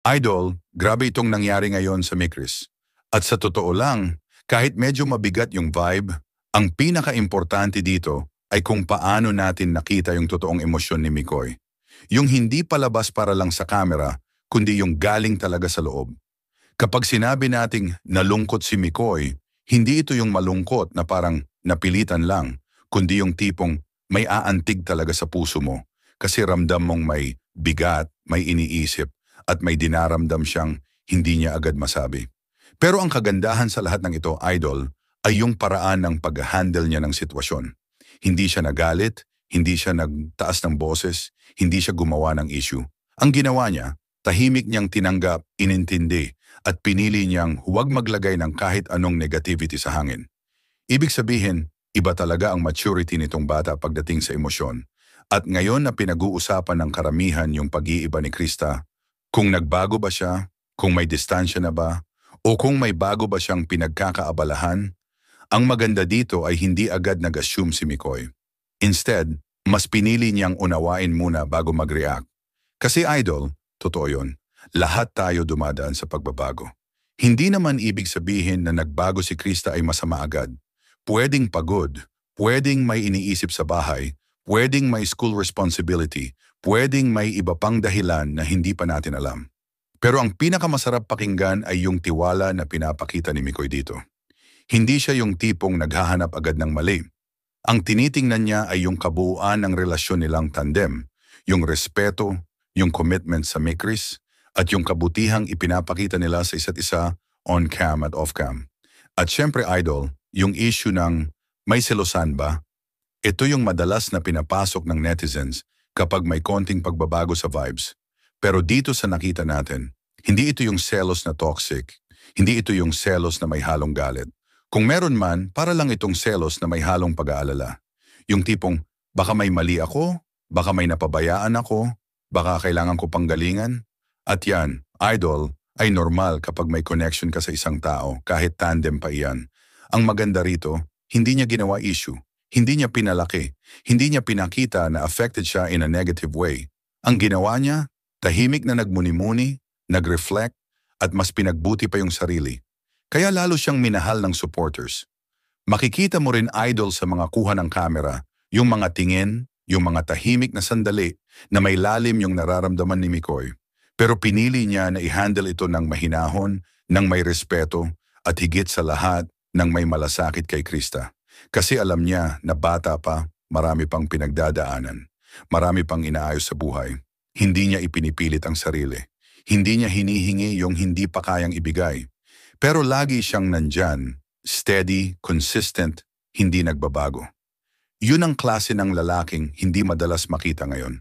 Idol, grabe itong nangyari ngayon sa Mikris. At sa totoo lang, kahit medyo mabigat yung vibe, ang pinaka-importante dito ay kung paano natin nakita yung totoong emosyon ni Mikoy. Yung hindi palabas para lang sa camera, kundi yung galing talaga sa loob. Kapag sinabi nating nalungkot si Mikoy, hindi ito yung malungkot na parang napilitan lang, kundi yung tipong may aantig talaga sa puso mo. Kasi ramdam mong may bigat, may iniisip, at may dinaramdam siyang hindi niya agad masabi. Pero ang kagandahan sa lahat ng ito, Idol, ay yung paraan ng pag-handle niya ng sitwasyon. Hindi siya nagalit, hindi siya nagtaas ng boses, hindi siya gumawa ng issue. Ang ginawa niya, tahimik niyang tinanggap, inintindi, at pinili niyang huwag maglagay ng kahit anong negativity sa hangin. Ibig sabihin, iba talaga ang maturity nitong bata pagdating sa emosyon. At ngayon na pinag-uusapan ng karamihan yung pag-iiba ni Krista, kung nagbago ba siya, kung may distansya na ba, o kung may bago ba siyang pinagkakaabalahan, ang maganda dito ay hindi agad nag-assume si Mikoy. Instead, mas pinili niyang unawain muna bago mag-react. Kasi Idol, totoo yun, lahat tayo dumadaan sa pagbabago. Hindi naman ibig sabihin na nagbago si Krista ay masama agad. Pwedeng pagod, pwedeng may iniisip sa bahay, pwedeng may school responsibility, pwedeng may iba pang dahilan na hindi pa natin alam. Pero ang pinakamasarap pakinggan ay yung tiwala na pinapakita ni Mikoy dito. Hindi siya yung tipong naghahanap agad ng mali. Ang tinitingnan niya ay yung kabuuan ng relasyon nilang tandem, yung respeto, yung commitment sa Mikris, at yung kabutihang ipinapakita nila sa isa't isa on-cam at off-cam. At syempre, Idol, yung issue ng may selosan ba? Ito yung madalas na pinapasok ng netizens kapag may konting pagbabago sa vibes. Pero dito sa nakita natin, hindi ito yung selos na toxic, hindi ito yung selos na may halong galit. Kung meron man, para lang itong selos na may halong pag-aalala. Yung tipong, baka may mali ako, baka may napabayaan ako, baka kailangan ko panggalingan. At yan, Idol, ay normal kapag may connection ka sa isang tao, kahit tandem pa iyan. Ang maganda rito, hindi niya ginawa issue, hindi niya pinalaki, hindi niya pinakita na affected siya in a negative way. Ang ginawa niya, tahimik na nagmuni-muni, nag-reflect, at mas pinagbuti pa yung sarili. Kaya lalo siyang minahal ng supporters. Makikita mo rin, Idol, sa mga kuha ng kamera, yung mga tingin, yung mga tahimik na sandali na may lalim yung nararamdaman ni Mikoy. Pero pinili niya na i-handle ito ng mahinahon, ng may respeto, at higit sa lahat, ng may malasakit kay Krista. Kasi alam niya na bata pa, marami pang pinagdadaanan, marami pang inaayos sa buhay. Hindi niya ipinipilit ang sarili. Hindi niya hinihingi yung hindi pa kayang ibigay. Pero lagi siyang nandyan, steady, consistent, hindi nagbabago. Yun ang klase ng lalaking hindi madalas makita ngayon.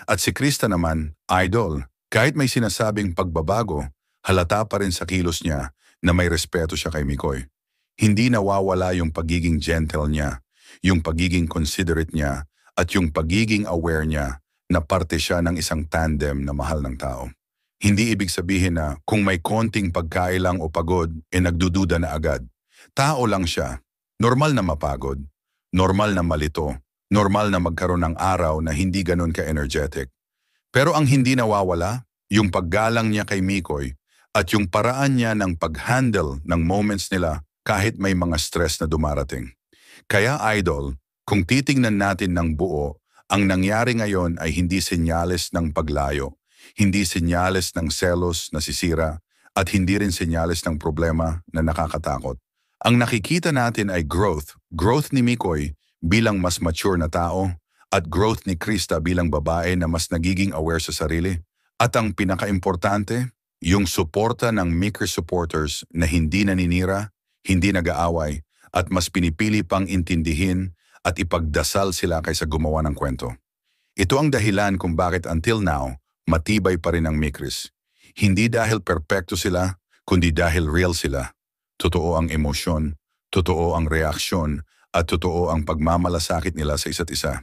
At si Krista naman, Idol, kahit may sinasabing pagbabago, halata pa rin sa kilos niya na may respeto siya kay Mikoy. Hindi nawawala yung pagiging gentle niya, yung pagiging considerate niya, at yung pagiging aware niya na parte siya ng isang tandem na mahal ng tao. Hindi ibig sabihin na kung may konting pagkailang o pagod, nagdududa na agad. Tao lang siya. Normal na mapagod. Normal na malito. Normal na magkaroon ng araw na hindi ganun ka-energetic. Pero ang hindi nawawala, yung paggalang niya kay Mikoy at yung paraan niya ng pag-handle ng moments nila kahit may mga stress na dumarating. Kaya Idol, kung titingnan natin ng buo, ang nangyari ngayon ay hindi senyales ng paglayo. Hindi senyales ng selos na sisira at hindi rin senyales ng problema na nakakatakot. Ang nakikita natin ay growth. Growth ni Mikoy bilang mas mature na tao at growth ni Krista bilang babae na mas nagiging aware sa sarili. At ang pinaka-importante, yung suporta ng Mikris supporters na hindi naninira, hindi nag-aaway at mas pinipili pang intindihin at ipagdasal sila kaysa gumawa ng kwento. Ito ang dahilan kung bakit until now, matibay pa rin ang Mikris. Hindi dahil perpekto sila, kundi dahil real sila. Totoo ang emosyon, totoo ang reaksyon, at totoo ang pagmamalasakit nila sa isa't isa.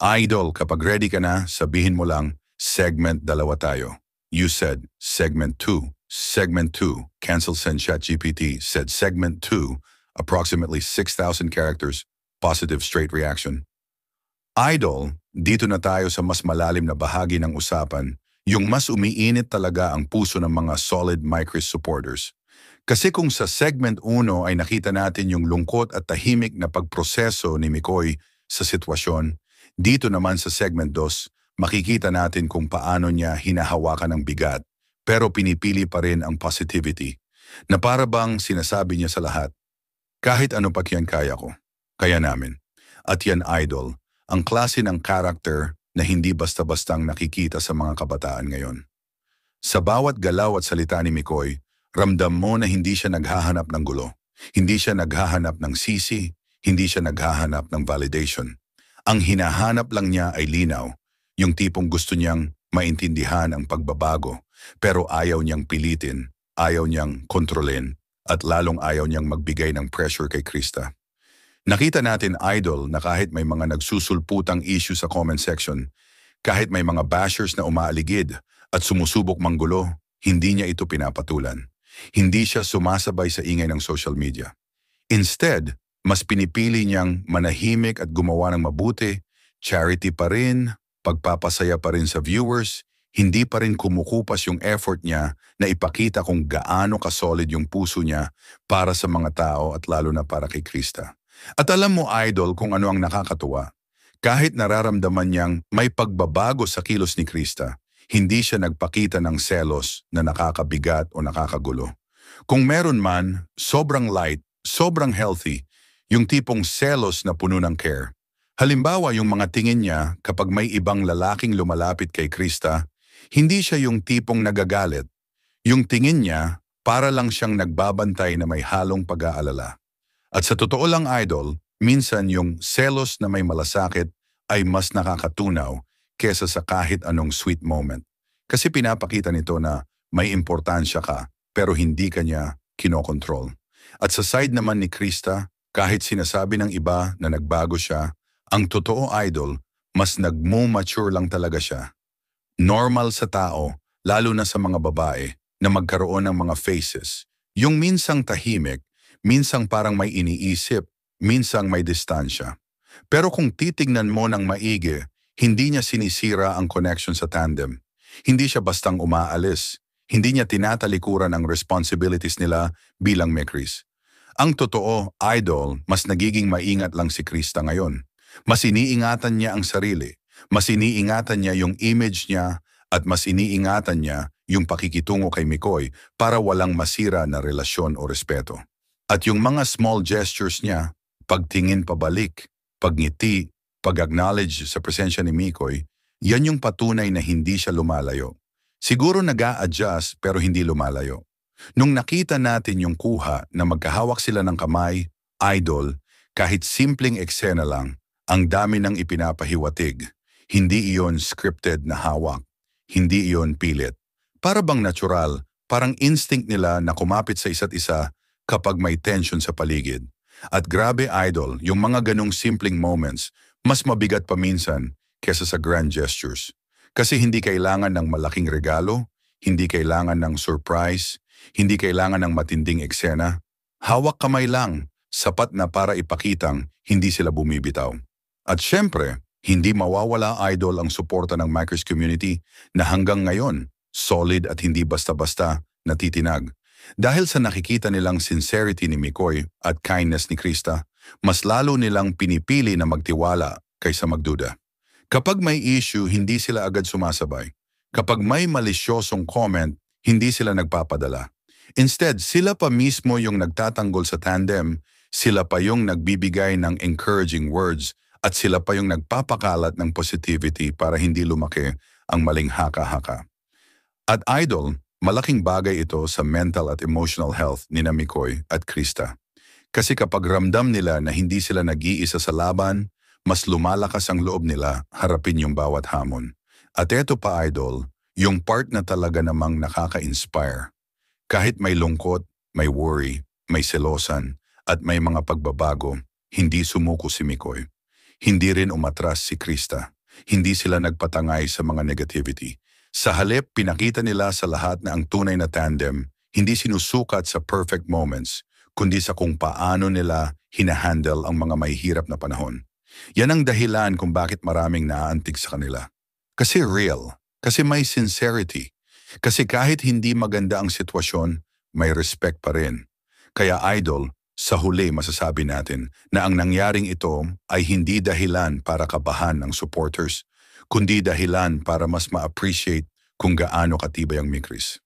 Idol, kapag ready ka na, sabihin mo lang, segment 2 tayo. You said segment 2. Segment 2, cancel send ChatGPT, said segment 2, approximately 6,000 characters, positive straight reaction. Idol, dito na tayo sa mas malalim na bahagi ng usapan, Yung mas umiinit talaga ang puso ng mga solid Micris supporters. Kasi kung sa segment 1 ay nakita natin yung lungkot at tahimik na pagproseso ni Mikoy sa sitwasyon, dito naman sa segment 2, makikita natin kung paano niya hinahawakan ang bigat, pero pinipili pa rin ang positivity, na para bang sinasabi niya sa lahat, kahit ano pa yan kaya ko, kaya namin. At yan idol, ang klase ng character na hindi basta-bastang nakikita sa mga kabataan ngayon. Sa bawat galaw at salita ni Mikoy, ramdam mo na hindi siya naghahanap ng gulo. Hindi siya naghahanap ng sisi, hindi siya naghahanap ng validation. Ang hinahanap lang niya ay linaw, yung tipong gusto niyang maintindihan ang pagbabago, pero ayaw niyang pilitin, ayaw niyang kontrolin, at lalong ayaw niyang magbigay ng pressure kay Krista. Nakita natin idol na kahit may mga nagsusulputang issue sa comment section, kahit may mga bashers na umaaligid at sumusubok manggulo, hindi niya ito pinapatulan. Hindi siya sumasabay sa ingay ng social media. Instead, mas pinipili niyang manahimik at gumawa ng mabuti, charity pa rin, pagpapasaya pa rin sa viewers, hindi pa rin kumukupas yung effort niya na ipakita kung gaano kasolid yung puso niya para sa mga tao at lalo na para kay Krista. At alam mo idol kung ano ang nakakatuwa. Kahit nararamdaman niyang may pagbabago sa kilos ni Krista, hindi siya nagpakita ng selos na nakakabigat o nakakagulo. Kung meron man, sobrang light, sobrang healthy, yung tipong selos na puno ng care. Halimbawa yung mga tingin niya kapag may ibang lalaking lumalapit kay Krista, hindi siya yung tipong nagagalit. Yung tingin niya, para lang siyang nagbabantay na may halong pag-aalala. At sa totoo lang idol, minsan yung selos na may malasakit ay mas nakakatunaw kesa sa kahit anong sweet moment. Kasi pinapakita nito na may importansya ka pero hindi ka niya kinokontrol. At sa side naman ni Krista, kahit sinasabi ng iba na nagbago siya, ang totoo idol, mas nagmo-mature lang talaga siya. Normal sa tao, lalo na sa mga babae, na magkaroon ng mga phases. Yung minsang tahimik, minsang parang may iniisip, minsang may distansya. Pero kung titignan mo ng maigi, hindi niya sinisira ang connection sa tandem. Hindi siya bastang umaalis. Hindi niya tinatalikuran ang responsibilities nila bilang Micris. Ang totoo, idol, mas nagiging maingat lang si Krista ngayon. Mas iniingatan niya ang sarili. Mas iniingatan niya yung image niya at mas iniingatan niya yung pakikitungo kay Mikoy para walang masira na relasyon o respeto. At yung mga small gestures niya, pagtingin pabalik, pagngiti, pag-acknowledge sa presensya ni Mikoy, yan yung patunay na hindi siya lumalayo. Siguro nag-a-adjust pero hindi lumalayo. Nung nakita natin yung kuha na magkahawak sila ng kamay, idol, kahit simpleng eksena lang, ang dami ng ipinapahiwatig. Hindi iyon scripted na hawak. Hindi iyon pilit. Para bang natural, parang instinct nila na kumapit sa isa't isa kapag may tension sa paligid. At grabe idol, yung mga ganong simpleng moments, mas mabigat pa minsan kesa sa grand gestures. Kasi hindi kailangan ng malaking regalo, hindi kailangan ng surprise, hindi kailangan ng matinding eksena. Hawak kamay lang, sapat na para ipakitang hindi sila bumibitaw. At syempre, hindi mawawala idol ang suporta ng Micris community na hanggang ngayon, solid at hindi basta-basta natitinag. Dahil sa nakikita nilang sincerity ni Mikoy at kindness ni Krista, mas lalo nilang pinipili na magtiwala kaysa magduda. Kapag may issue, hindi sila agad sumasabay. Kapag may malisyosong comment, hindi sila nagpapadala. Instead, sila pa mismo yung nagtatanggol sa tandem, sila pa yung nagbibigay ng encouraging words, at sila pa yung nagpapakalat ng positivity para hindi lumaki ang maling haka-haka. At idol, malaking bagay ito sa mental at emotional health ni Mikoy at Krista. Kasi kapag ramdam nila na hindi sila nag-iisa sa laban, mas lumalakas ang loob nila harapin yung bawat hamon. At eto pa idol, yung part na talaga namang nakaka-inspire. Kahit may lungkot, may worry, may selosan, at may mga pagbabago, hindi sumuko si Mikoy. Hindi rin umatras si Krista. Hindi sila nagpatangay sa mga negativity. Sa halip, pinakita nila sa lahat na ang tunay na tandem, hindi sinusukat sa perfect moments, kundi sa kung paano nila hinahandle ang mga may hirap na panahon. Yan ang dahilan kung bakit maraming naaantig sa kanila. Kasi real, Kasi may sincerity. Kasi kahit hindi maganda ang sitwasyon, may respect pa rin. Kaya idol, sa huli masasabi natin na ang nangyaring ito ay hindi dahilan para kabahan ng supporters, kundi dahilan para mas ma-appreciate kung gaano katibay ang Micris.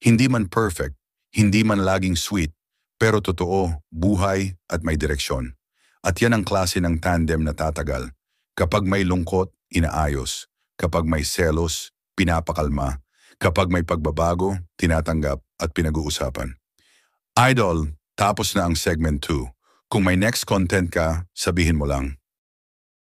Hindi man perfect, hindi man laging sweet, pero totoo, buhay at may direksyon. At yan ang klase ng tandem na tatagal. Kapag may lungkot, inaayos. Kapag may selos, pinapakalma. Kapag may pagbabago, tinatanggap at pinag-uusapan. Idol, tapos na ang segment 2. Kung may next content ka, sabihin mo lang.